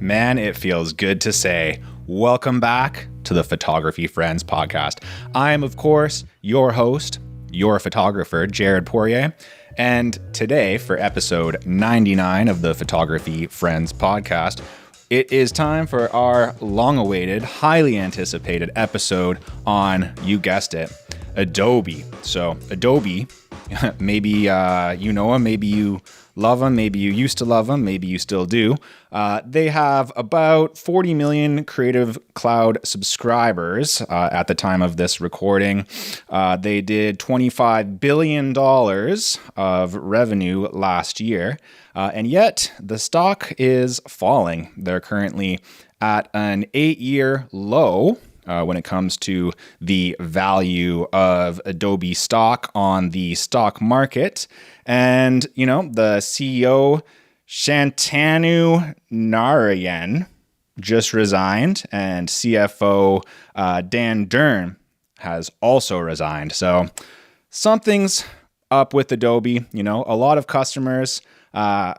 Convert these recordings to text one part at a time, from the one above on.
Man, it feels good to say, welcome back to the Photography Friends podcast. I am, of course, your host, your photographer, Jared Poirier. And today, for episode 99 of the Photography Friends podcast, it is time for our long-awaited, highly anticipated episode on, you guessed it, Adobe. So Adobe, maybe you know them, maybe you love them, maybe you used to love them, maybe you still do. They have about 40 million Creative Cloud subscribers at the time of this recording. They did $25 billion of revenue last year, and yet the stock is falling. They're currently at an 8-year low when it comes to the value of Adobe stock on the stock market. And, you know, the CEO, Shantanu Narayan, just resigned, and CFO Dan Dern has also resigned. So something's up with Adobe. You know, a lot of customers, I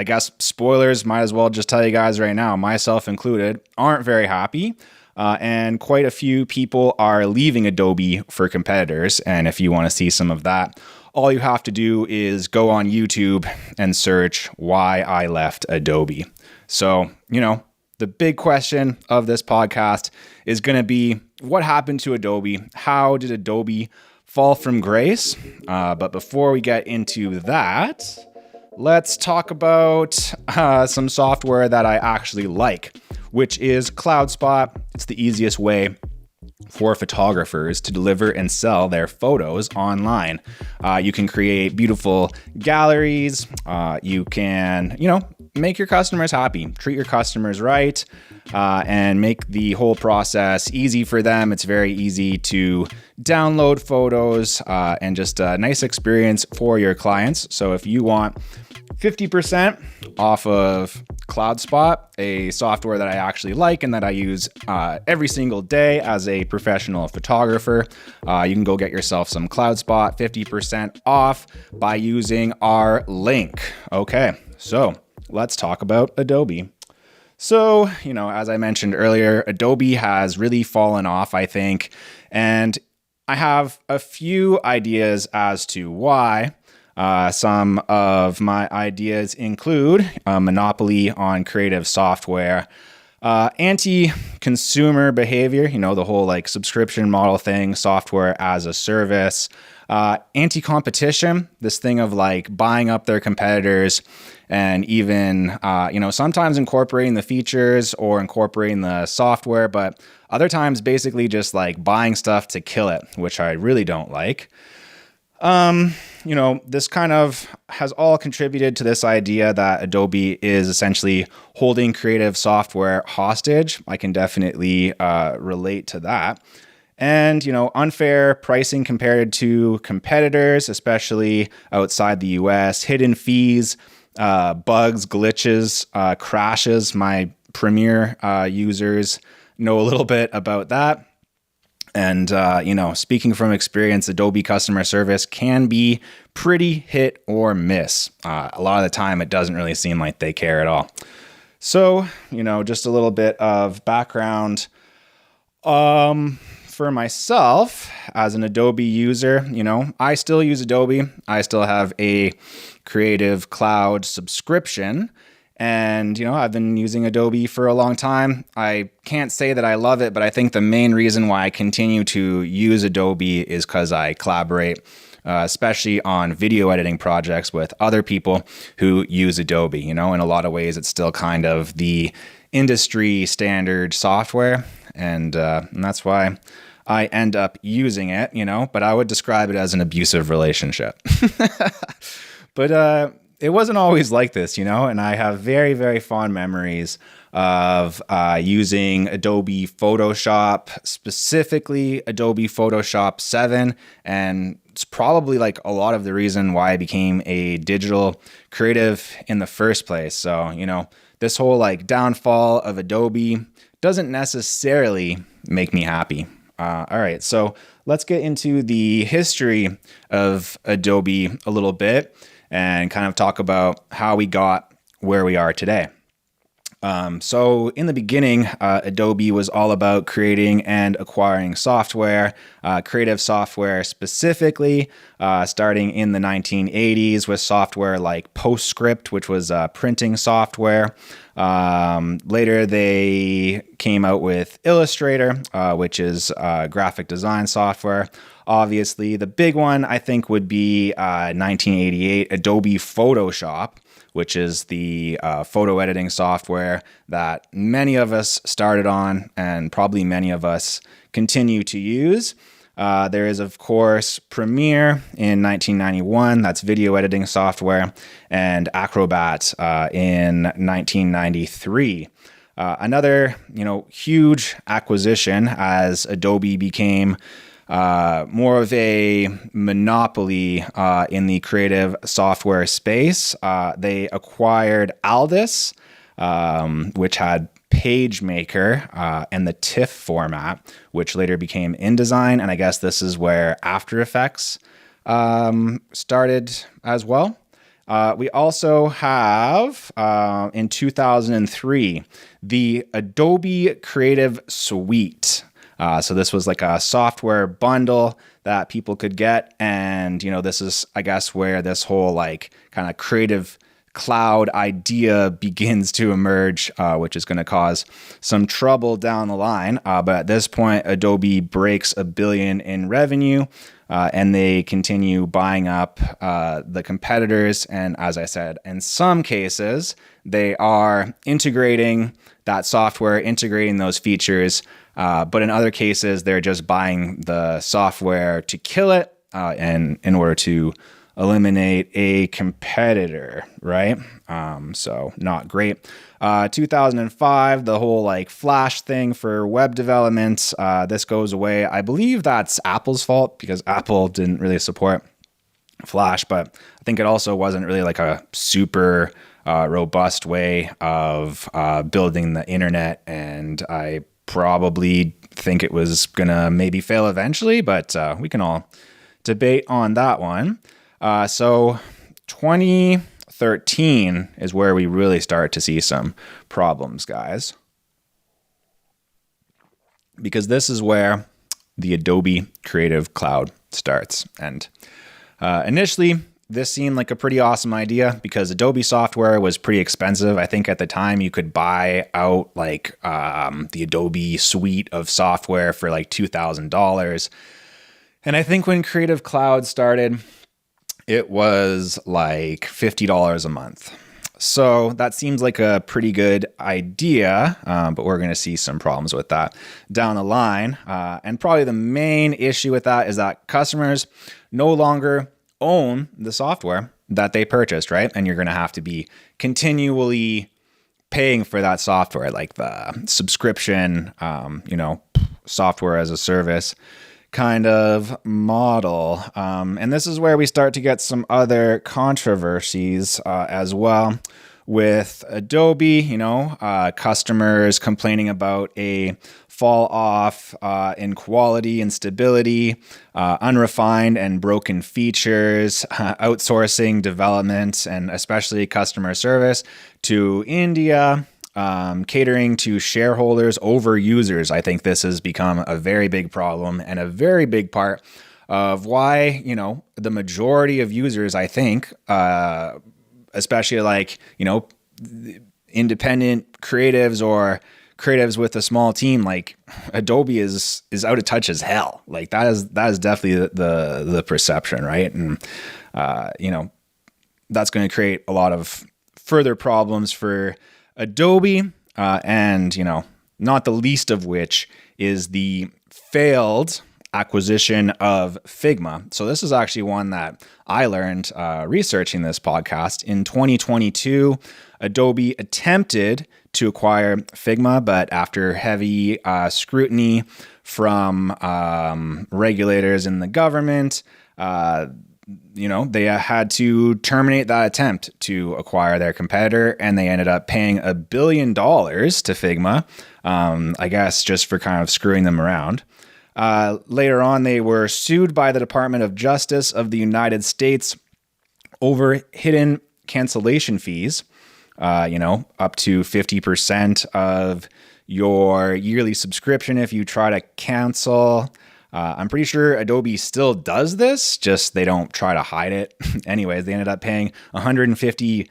guess spoilers, might as well just tell you guys right now, myself included, aren't very happy. And quite a few people are leaving Adobe for competitors. And if you want to see some of that, all you have to do is go on YouTube and search why I left Adobe. So, you know, the big question of this podcast is going to be, what happened to Adobe? How did Adobe fall from grace? But before we get into that, let's talk about some software that I actually like, which is CloudSpot. It's the easiest way for photographers to deliver and sell their photos online. You can create beautiful galleries. You can, you know, make your customers happy, treat your customers right, and make the whole process easy for them. It's very easy to download photos and just a nice experience for your clients. So if you want 50% off of CloudSpot, a software that I actually like and that I use every single day as a professional photographer, you can go get yourself some CloudSpot 50% off by using our link. Okay, so let's talk about Adobe. So, you know, as I mentioned earlier, Adobe has really fallen off, I think, and I have a few ideas as to why. Some of my ideas include a monopoly on creative software, anti-consumer behavior, you know, the whole like subscription model thing, software as a service, anti-competition, this thing of like buying up their competitors and even, you know, sometimes incorporating the features or incorporating the software, but other times basically just like buying stuff to kill it, which I really don't like. You know, this kind of has all contributed to this idea that Adobe is essentially holding creative software hostage. I can definitely relate to that. And, you know, unfair pricing compared to competitors, especially outside the US, hidden fees, bugs, glitches, crashes. My Premiere users know a little bit about that. And, you know, speaking from experience, Adobe customer service can be pretty hit or miss. A lot of the time, it doesn't really seem like they care at all. So, you know, just a little bit of background. For myself, as an Adobe user, you know, I still use Adobe. I still have a Creative Cloud subscription. And, you know, I've been using Adobe for a long time. I can't say that I love it, but I think the main reason why I continue to use Adobe is because I collaborate, especially on video editing projects with other people who use Adobe. You know, in a lot of ways, it's still kind of the industry standard software. And that's why I end up using it, you know, but I would describe it as an abusive relationship. But, it wasn't always like this, you know, and I have very, very fond memories of using Adobe Photoshop, specifically Adobe Photoshop 7, and it's probably like a lot of the reason why I became a digital creative in the first place. So, you know, this whole like downfall of Adobe doesn't necessarily make me happy. All right, so let's get into the history of Adobe a little bit and kind of talk about how we got where we are today. So in the beginning, Adobe was all about creating and acquiring software, creative software specifically, starting in the 1980s with software like PostScript, which was printing software. Later, they came out with Illustrator, which is graphic design software. Obviously, the big one I think would be 1988 Adobe Photoshop, which is the photo editing software that many of us started on and probably many of us continue to use. There is, of course, Premiere in 1991. That's video editing software, and Acrobat in 1993. Another, huge acquisition as Adobe became more of a monopoly in the creative software space. They acquired Aldus, which had PageMaker and the TIFF format, which later became InDesign. And I guess this is where After Effects started as well. We also have, in 2003, the Adobe Creative Suite. So this was like a software bundle that people could get. And, this is, I guess, where this whole like kind of creative cloud idea begins to emerge, which is going to cause some trouble down the line. But at this point, Adobe breaks $1 billion in revenue, and they continue buying up the competitors. And as I said, in some cases, they are integrating that software, integrating those features. But in other cases, they're just buying the software to kill it and in order to eliminate a competitor, right? So not great. 2005, the whole like Flash thing for web development, this goes away. I believe that's Apple's fault because Apple didn't really support Flash, but I think it also wasn't really like a super robust way of building the internet, and I probably think it was gonna maybe fail eventually, but we can all debate on that one. So 2013 is where we really start to see some problems, guys, because this is where the Adobe Creative Cloud starts. And initially, this seemed like a pretty awesome idea because Adobe software was pretty expensive. I think at the time you could buy out like the Adobe suite of software for like $2,000. And I think when Creative Cloud started, it was like $50 a month. So that seems like a pretty good idea, but we're going to see some problems with that down the line. And probably the main issue with that is that customers no longer own the software that they purchased, right? And you're going to have to be continually paying for that software, like the subscription, software as a service kind of model. And this is where we start to get some other controversies as well with Adobe, customers complaining about a fall off in quality and stability, unrefined and broken features, outsourcing development, and especially customer service to India, catering to shareholders over users. I think this has become a very big problem and a very big part of why, the majority of users, I think, especially like, independent creatives or creatives with a small team, like Adobe is out of touch as hell. Like that is definitely the perception, right? And, that's going to create a lot of further problems for Adobe, and, not the least of which is the failed acquisition of Figma. So this is actually one that I learned researching this podcast. In 2022, Adobe attempted to acquire Figma, but after heavy scrutiny from regulators in the government, they had to terminate that attempt to acquire their competitor, and they ended up paying $1 billion to Figma, I guess just for kind of screwing them around. Later on, they were sued by the Department of Justice of the United States over hidden cancellation fees, up to 50% of your yearly subscription if you try to cancel. I'm pretty sure Adobe still does this, just they don't try to hide it. Anyways, they ended up paying $150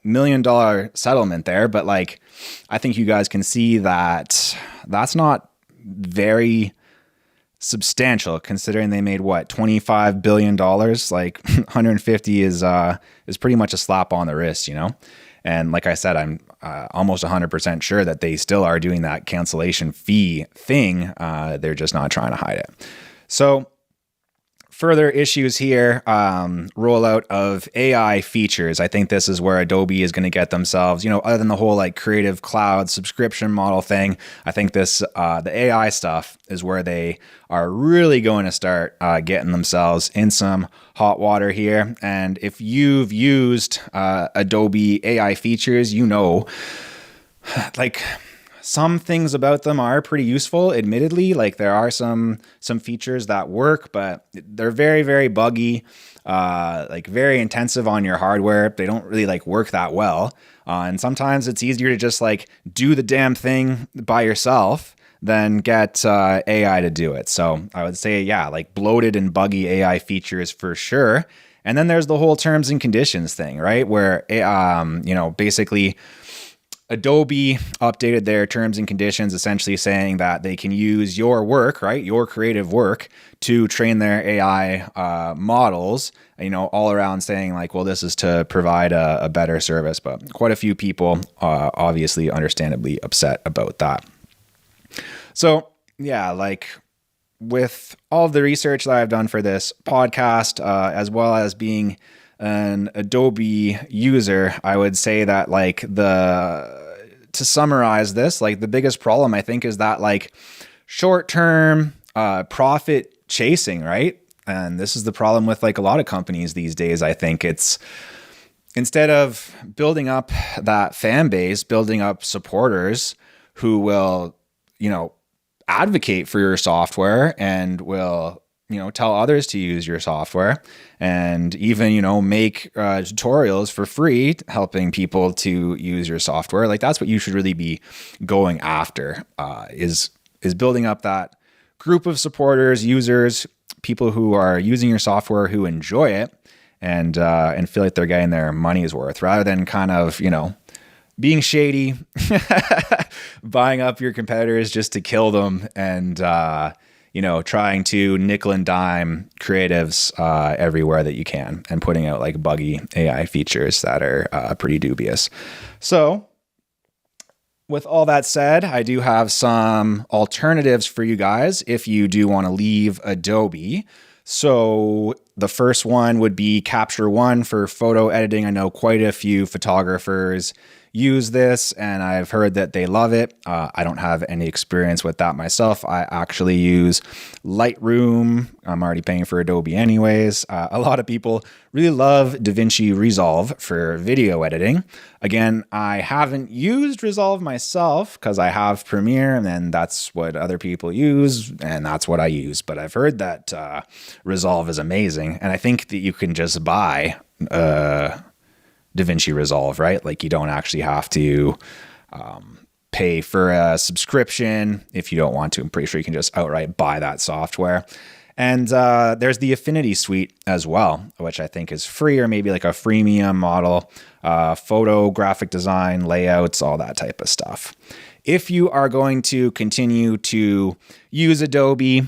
million settlement there. But like, I think you guys can see that that's not very substantial considering they made what, $25 billion. Like 150 is pretty much a slap on the wrist, And like I said, I'm almost 100% sure that they still are doing that cancellation fee thing. They're just not trying to hide it. So further issues here, rollout of AI features. I think this is where Adobe is going to get themselves, other than the whole like Creative Cloud subscription model thing. I think this, the AI stuff is where they are really going to start getting themselves in some hot water here. And if you've used Adobe AI features, like some things about them are pretty useful, admittedly. Like there are some features that work, but they're very, very buggy, like very intensive on your hardware. They don't really like work that well. And sometimes it's easier to just like do the damn thing by yourself than get AI to do it. So I would say, yeah, like bloated and buggy AI features for sure. And then there's the whole terms and conditions thing, right? Where, basically Adobe updated their terms and conditions, essentially saying that they can use your work, right, your creative work, to train their AI models, all around saying like, well, this is to provide a better service. But quite a few people obviously understandably upset about that. So yeah, like with all of the research that I've done for this podcast, as well as being an Adobe user, I would say that like to summarize this, like the biggest problem I think is that like short-term profit chasing, right? And this is the problem with like a lot of companies these days. I think it's instead of building up that fan base, building up supporters who will, advocate for your software and will tell others to use your software and even, make tutorials for free, helping people to use your software. Like that's what you should really be going after, is building up that group of supporters, users, people who are using your software, who enjoy it and feel like they're getting their money's worth, rather than kind of, being shady, buying up your competitors just to kill them and, trying to nickel and dime creatives everywhere that you can and putting out like buggy AI features that are pretty dubious. So with all that said, I do have some alternatives for you guys if you do want to leave Adobe. So the first one would be Capture One for photo editing. I know quite a few photographers use this and I've heard that they love it. I don't have any experience with that myself. I actually use Lightroom. I'm already paying for Adobe anyways. A lot of people really love DaVinci Resolve for video editing. Again, I haven't used Resolve myself because I have Premiere and then that's what other people use and that's what I use. But I've heard that Resolve is amazing and I think that you can just buy DaVinci Resolve, right? Like you don't actually have to pay for a subscription if you don't want to. I'm pretty sure you can just outright buy that software. And there's the Affinity Suite as well, which I think is free or maybe like a freemium model, photo, graphic design, layouts, all that type of stuff. If you are going to continue to use Adobe,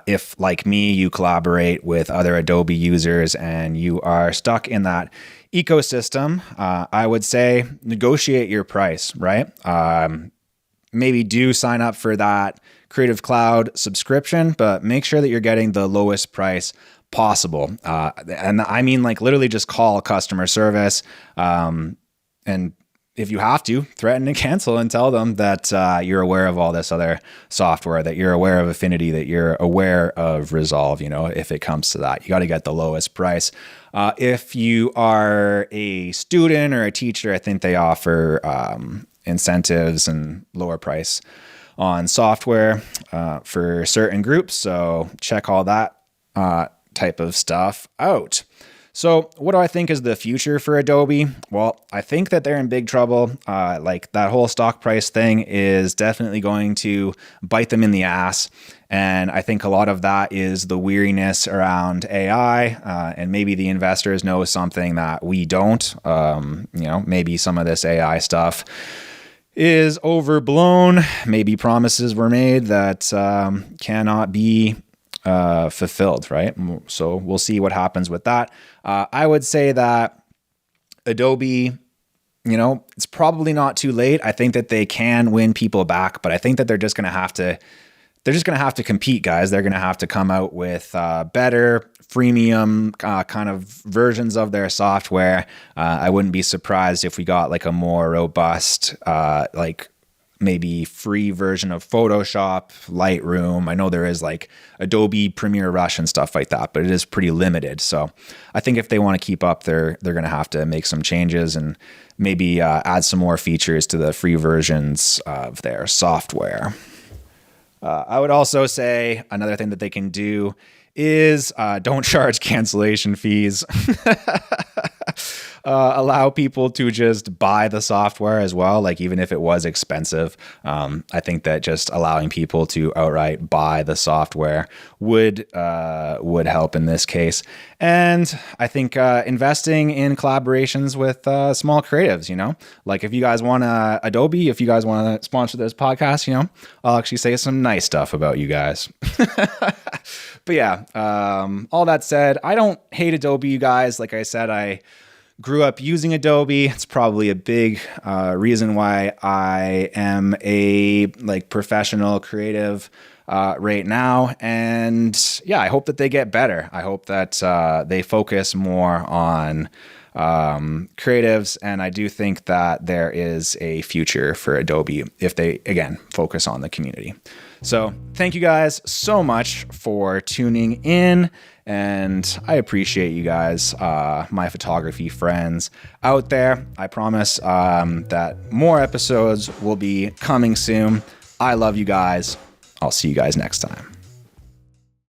if, like me, you collaborate with other Adobe users and you are stuck in that ecosystem, I would say negotiate your price, right? Maybe do sign up for that Creative Cloud subscription, but make sure that you're getting the lowest price possible. And I mean, like literally just call customer service, and if you have to, threaten to cancel and tell them that you're aware of all this other software, that you're aware of Affinity, that you're aware of Resolve. If it comes to that, you got to get the lowest price. If you are a student or a teacher, I think they offer incentives and lower price on software for certain groups. So check all that type of stuff out. So what do I think is the future for Adobe? Well, I think that they're in big trouble. Like that whole stock price thing is definitely going to bite them in the ass. And I think a lot of that is the weariness around AI, and maybe the investors know something that we don't. Maybe some of this AI stuff is overblown. Maybe promises were made that cannot be fulfilled, right? So we'll see what happens with that. I would say that Adobe, it's probably not too late. I think that they can win people back, but I think that they're just going to have to compete, guys. They're going to have to come out with better freemium kind of versions of their software. I wouldn't be surprised if we got like a more robust, like maybe free version of Photoshop, Lightroom. I know there is like Adobe Premiere Rush and stuff like that, but it is pretty limited. So I think if they want to keep up, they're going to have to make some changes and maybe add some more features to the free versions of their software. I would also say another thing that they can do is don't charge cancellation fees. Allow people to just buy the software as well, like even if it was expensive. I think that just allowing people to outright buy the software would help in this case. And I think investing in collaborations with small creatives, like if you guys want Adobe, if you guys want to sponsor this podcast, I'll actually say some nice stuff about you guys. But yeah, all that said, I don't hate Adobe, you guys. Like I said, I grew up using Adobe. It's probably a big reason why I am a professional creative right now. And yeah, I hope that they get better. I hope that they focus more on creatives. And I do think that there is a future for Adobe if they, again, focus on the community. So thank you guys so much for tuning in. And I appreciate you guys, my photography friends out there. I promise that more episodes will be coming soon. I love you guys. I'll see you guys next time.